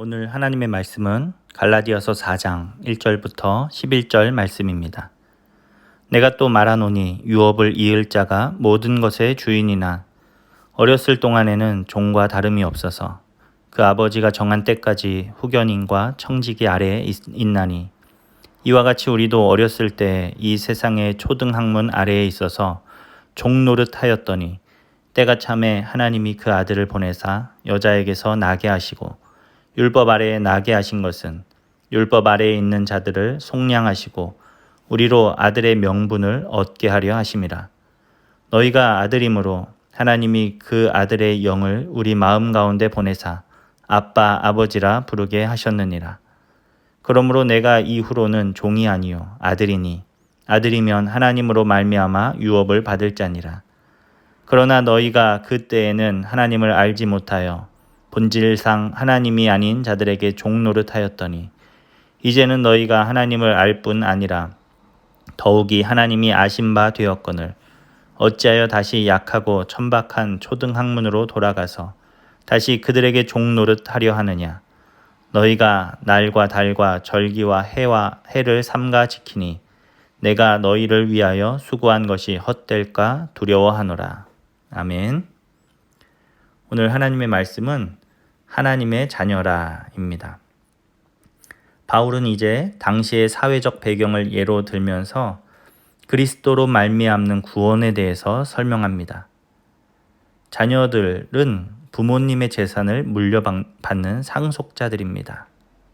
오늘 하나님의 말씀은 갈라디아서 4장 1절부터 11절 말씀입니다. 내가 또 말하노니 유업을 이을 자가 모든 것의 주인이나 어렸을 동안에는 종과 다름이 없어서 그 아버지가 정한 때까지 후견인과 청지기 아래에 있나니 이와 같이 우리도 어렸을 때 이 세상의 초등학문 아래에 있어서 종 노릇하였더니 때가 참에 하나님이 그 아들을 보내사 여자에게서 나게 하시고 율법 아래에 나게 하신 것은 율법 아래에 있는 자들을 속량하시고 우리로 아들의 명분을 얻게 하려 하심이라. 너희가 아들이므로 하나님이 그 아들의 영을 우리 마음 가운데 보내사 아빠 아버지라 부르게 하셨느니라. 그러므로 내가 이후로는 종이 아니요 아들이니 아들이면 하나님으로 말미암아 유업을 받을 자니라. 그러나 너희가 그때에는 하나님을 알지 못하여 본질상 하나님이 아닌 자들에게 종 노릇하였더니 이제는 너희가 하나님을 알 뿐 아니라 더욱이 하나님이 아신 바 되었거늘 어찌하여 다시 약하고 천박한 초등학문으로 돌아가서 다시 그들에게 종 노릇하려 하느냐. 너희가 날과 달과 절기와 해를 삼가 지키니 내가 너희를 위하여 수고한 것이 헛될까 두려워하노라. 아멘. 오늘 하나님의 말씀은 하나님의 자녀라입니다. 바울은 이제 당시의 사회적 배경을 예로 들면서 그리스도로 말미암는 구원에 대해서 설명합니다. 자녀들은 부모님의 재산을 물려받는 상속자들입니다.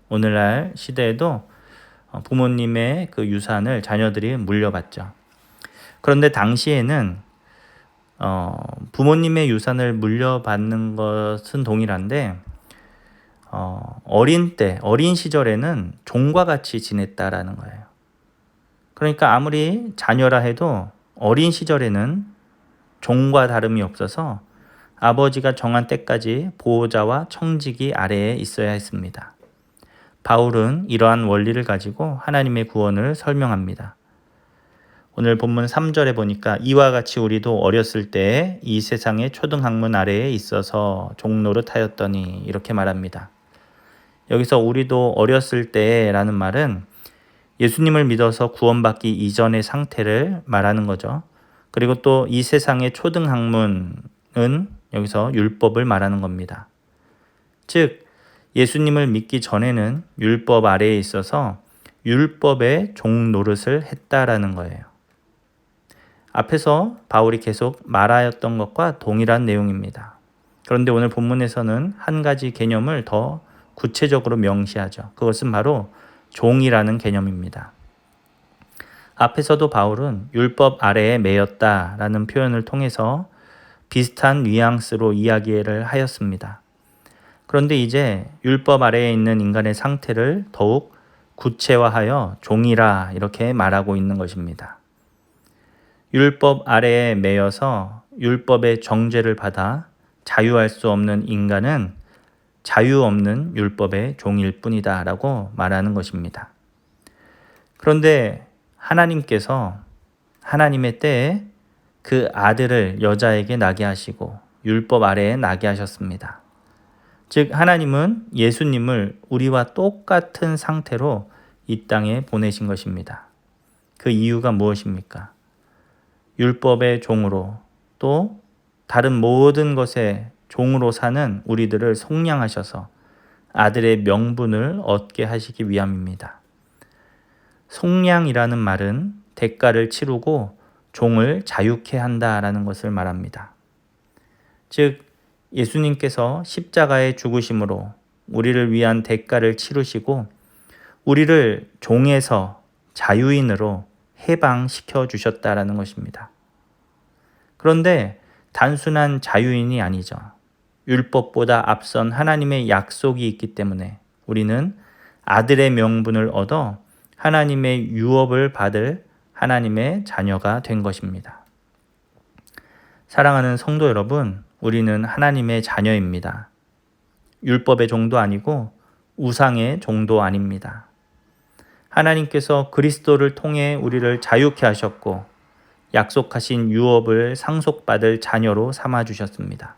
오늘날 시대에도 부모님의 그 유산을 자녀들이 물려받죠. 그런데 당시에는 부모님의 유산을 물려받는 것은 동일한데 어린 시절에는 종과 같이 지냈다라는 거예요. 그러니까 아무리 자녀라 해도 어린 시절에는 종과 다름이 없어서 아버지가 정한 때까지 보호자와 청지기 아래에 있어야 했습니다. 바울은 이러한 원리를 가지고 하나님의 구원을 설명합니다. 오늘 본문 3절에 보니까 이와 같이 우리도 어렸을 때에 이 세상의 초등학문 아래에 있어서 종 노릇하였더니 이렇게 말합니다. 여기서 우리도 어렸을 때라는 말은 예수님을 믿어서 구원받기 이전의 상태를 말하는 거죠. 그리고 또 이 세상의 초등학문은 여기서 율법을 말하는 겁니다. 즉 예수님을 믿기 전에는 율법 아래에 있어서 율법의 종 노릇을 했다라는 거예요. 앞에서 바울이 계속 말하였던 것과 동일한 내용입니다. 그런데 오늘 본문에서는 한 가지 개념을 더 구체적으로 명시하죠. 그것은 바로 종이라는 개념입니다. 앞에서도 바울은 율법 아래에 매였다라는 표현을 통해서 비슷한 뉘앙스로 이야기를 하였습니다. 그런데 이제 율법 아래에 있는 인간의 상태를 더욱 구체화하여 종이라 이렇게 말하고 있는 것입니다. 율법 아래에 매여서 율법의 정죄를 받아 자유할 수 없는 인간은 자유 없는 율법의 종일 뿐이다 라고 말하는 것입니다. 그런데 하나님께서 하나님의 때에 그 아들을 여자에게 나게 하시고 율법 아래에 나게 하셨습니다. 즉 하나님은 예수님을 우리와 똑같은 상태로 이 땅에 보내신 것입니다. 그 이유가 무엇입니까? 율법의 종으로 또 다른 모든 것의 종으로 사는 우리들을 속량하셔서 아들의 명분을 얻게 하시기 위함입니다. 속량이라는 말은 대가를 치르고 종을 자유케 한다라는 것을 말합니다. 즉 예수님께서 십자가의 죽으심으로 우리를 위한 대가를 치르시고 우리를 종에서 자유인으로 해방시켜 주셨다라는 것입니다. 그런데 단순한 자유인이 아니죠. 율법보다 앞선 하나님의 약속이 있기 때문에 우리는 아들의 명분을 얻어 하나님의 유업을 받을 하나님의 자녀가 된 것입니다. 사랑하는 성도 여러분, 우리는 하나님의 자녀입니다. 율법의 종도 아니고 우상의 종도 아닙니다. 하나님께서 그리스도를 통해 우리를 자유케 하셨고 약속하신 유업을 상속받을 자녀로 삼아주셨습니다.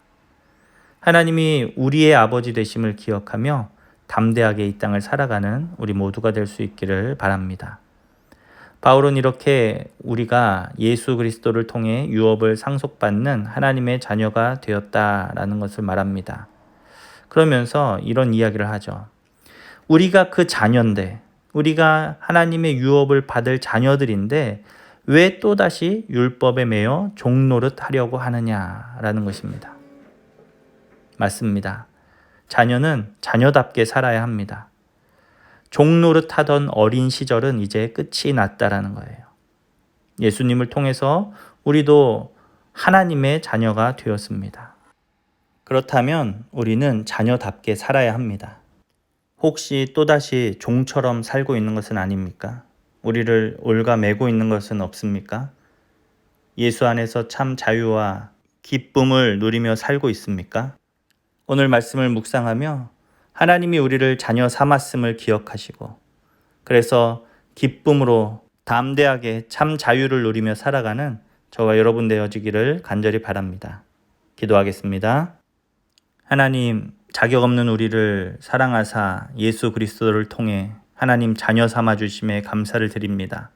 하나님이 우리의 아버지 되심을 기억하며 담대하게 이 땅을 살아가는 우리 모두가 될 수 있기를 바랍니다. 바울은 이렇게 우리가 예수 그리스도를 통해 유업을 상속받는 하나님의 자녀가 되었다라는 것을 말합니다. 그러면서 이런 이야기를 하죠. 우리가 그 자녀인데, 우리가 하나님의 유업을 받을 자녀들인데 왜 또다시 율법에 매여 종노릇 하려고 하느냐라는 것입니다. 맞습니다. 자녀는 자녀답게 살아야 합니다. 종노릇 하던 어린 시절은 이제 끝이 났다라는 거예요. 예수님을 통해서 우리도 하나님의 자녀가 되었습니다. 그렇다면 우리는 자녀답게 살아야 합니다. 혹시 또다시 종처럼 살고 있는 것은 아닙니까? 우리를 올가매고 있는 것은 없습니까? 예수 안에서 참 자유와 기쁨을 누리며 살고 있습니까? 오늘 말씀을 묵상하며 하나님이 우리를 자녀 삼았음을 기억하시고 그래서 기쁨으로 담대하게 참 자유를 누리며 살아가는 저와 여러분 되어지기를 간절히 바랍니다. 기도하겠습니다. 하나님, 자격 없는 우리를 사랑하사 예수 그리스도를 통해 하나님 자녀 삼아 주심에 감사를 드립니다.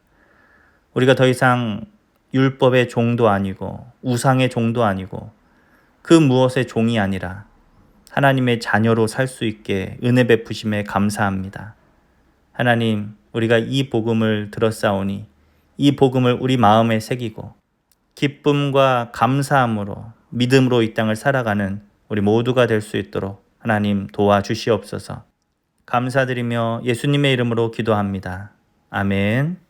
우리가 더 이상 율법의 종도 아니고 우상의 종도 아니고 그 무엇의 종이 아니라 하나님의 자녀로 살 수 있게 은혜 베푸심에 감사합니다. 하나님, 우리가 이 복음을 들었사오니 이 복음을 우리 마음에 새기고 기쁨과 감사함으로 믿음으로 이 땅을 살아가는 우리 모두가 될 수 있도록 하나님 도와주시옵소서. 감사드리며 예수님의 이름으로 기도합니다. 아멘.